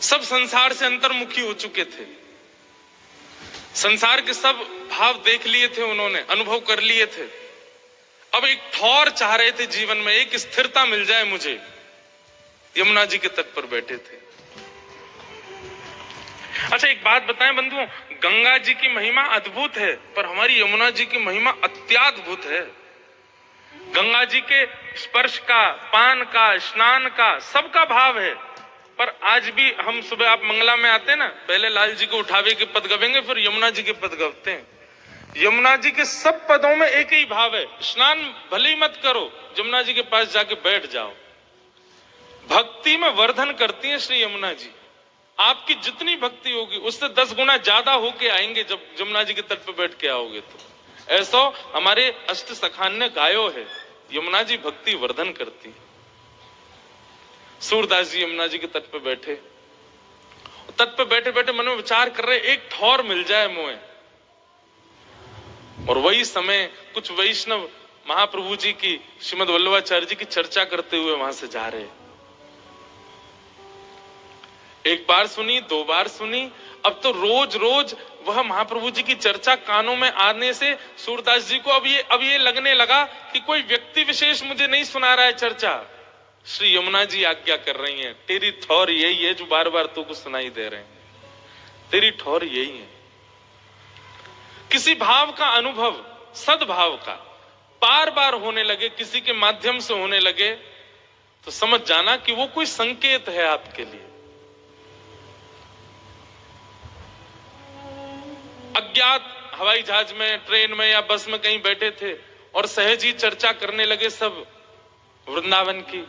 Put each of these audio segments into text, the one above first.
सब संसार से अंतर्मुखी हो चुके थे, संसार के सब भाव देख लिए थे उन्होंने, अनुभव कर लिए थे। अब एक ठौर चाह रहे थे जीवन में, एक स्थिरता मिल जाए मुझे। यमुना जी के तट पर बैठे थे। अच्छा एक बात बताएं बंधुओं, गंगा जी की महिमा अद्भुत है, पर हमारी यमुना जी की महिमा अत्याद्भुत है। गंगा जी के स्पर्श का, पान का, स्नान का, सबका भाव है। पर आज भी हम सुबह आप मंगला में आते हैं ना, पहले लाल जी को उठावे के पद गवेंगे, फिर यमुना जी के पद गवते हैं। यमुना जी के सब पदों में एक ही भाव है, स्नान भले ही मत करो, यमुना जी के पास जाके बैठ जाओ। भक्ति में वर्धन करती है श्री यमुना जी। आपकी जितनी भक्ति होगी उससे 10 गुना ज्यादा होके आएंगे जब यमुना जी के तट पर बैठ के आओगे। तो ऐसा हमारे अष्ट सखान ने गायो है, यमुना जी भक्ति वर्धन करती है। सूरदास जी यमुना जी के तट पर बैठे, तट पर बैठे बैठे मन में विचार कर रहे, एक ठौर मिल जाए मुझे। और वही समय कुछ वैष्णव महाप्रभु जी की, श्रीमद वल्लभाचार्य जी की चर्चा करते हुए वहां से जा रहे। एक बार सुनी, 2 बार सुनी, अब तो रोज रोज वह महाप्रभु जी की चर्चा कानों में आने से सूरदास जी को अब ये लगने लगा कि कोई व्यक्ति विशेष मुझे नहीं सुना रहा है चर्चा, श्री यमुना जी आज्ञा कर रही हैं। तेरी ठौर यही है जो बार बार तुमको सुनाई दे रहे हैं, तेरी ठौर यही है। किसी भाव का अनुभव, सद्भाव का बार बार होने लगे, किसी के माध्यम से होने लगे, तो समझ जाना कि वो कोई संकेत है आपके लिए। अज्ञात हवाई जहाज में, ट्रेन में या बस में कहीं बैठे थे और सहज ही चर्चा करने लगे सब वृंदावन की।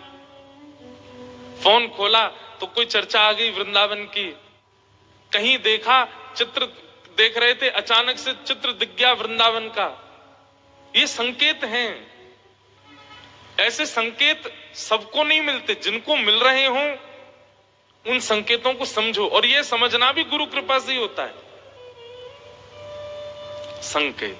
फोन खोला तो कोई चर्चा आ गई वृंदावन की। कहीं देखा, चित्र देख रहे थे, अचानक से चित्र दिख गया वृंदावन का। ये संकेत हैं। ऐसे संकेत सबको नहीं मिलते, जिनको मिल रहे हों उन संकेतों को समझो। और ये समझना भी गुरु कृपा से ही होता है। संकेत,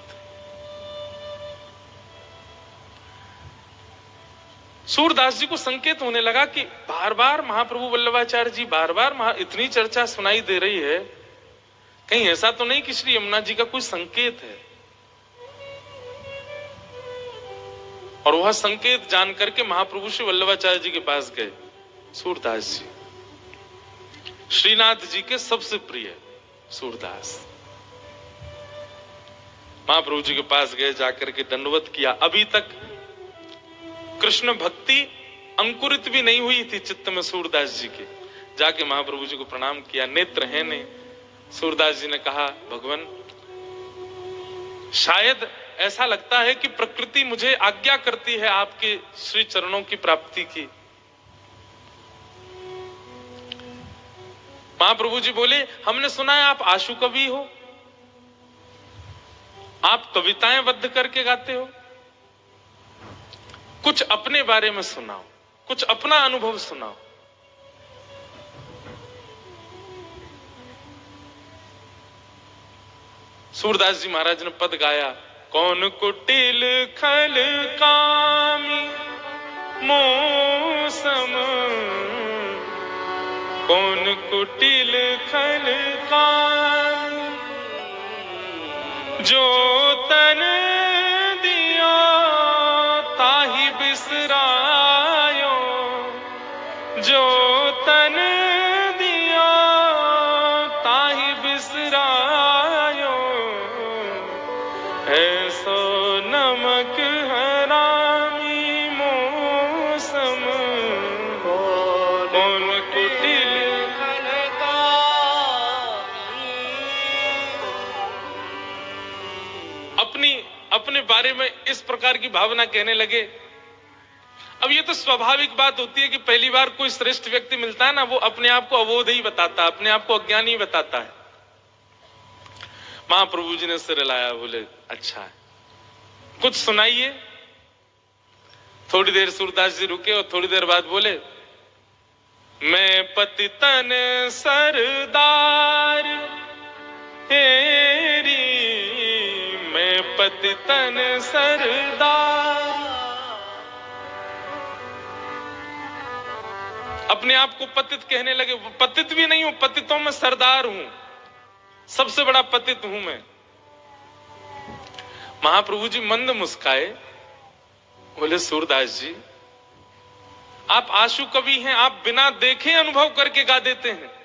सूरदास जी को संकेत होने लगा कि बार बार महाप्रभु वल्लभाचार्य जी, बार बार इतनी चर्चा सुनाई दे रही है, कहीं ऐसा तो नहीं कि श्री यमुना जी का कोई संकेत है। और वह संकेत जान करके महाप्रभु श्री वल्लभाचार्य जी के पास गए। सूरदास जी श्रीनाथ जी के सबसे प्रिय सूरदास, महाप्रभु जी के पास गए, जाकर के दंडवत किया। अभी तक कृष्ण भक्ति अंकुरित भी नहीं हुई थी चित्त में सूरदास जी के। जाके महाप्रभु जी को प्रणाम किया, नेत्र है ने। सूरदास जी ने कहा, भगवान शायद ऐसा लगता है कि प्रकृति मुझे आज्ञा करती है आपके श्री चरणों की प्राप्ति की। महाप्रभु जी बोले, हमने सुना है आप आशु कवि हो, आप कविताएं बद्ध करके गाते हो, कुछ अपने बारे में सुनाओ, कुछ अपना अनुभव सुनाओ। सूरदास जी महाराज ने पद गाया, कौन कुटिल खल कामी मौसम, कौन कुटिल खल कामी, जो तन दिया ताहि बिसरायो, जो तन दिया ताहि बिसरायो, ऐसो नमक हरामी मौसम, कौन कुटिल खल कामी। अपने बारे में इस प्रकार की भावना कहने लगे। अब ये तो स्वाभाविक बात होती है कि पहली बार कोई श्रेष्ठ व्यक्ति मिलता है ना, वो अपने आप को अबोध ही बताता है, अपने आप को अज्ञानी ही बताता है। महाप्रभु जी ने सिर हिलाया, बोले अच्छा है, कुछ सुनाइए। थोड़ी देर सूरदास जी रुके और थोड़ी देर बाद बोले, मैं पतितन सरदार हेरी, मैं पतितन सरदार, अपने आप को पतित कहने लगे। वो पतित भी नहीं हूं, पतितों में सरदार हूं, सबसे बड़ा पतित हूं मैं। महाप्रभु जी मंद मुस्काए, बोले सूरदास जी आप आशु कवि हैं, आप बिना देखे अनुभव करके गा देते हैं।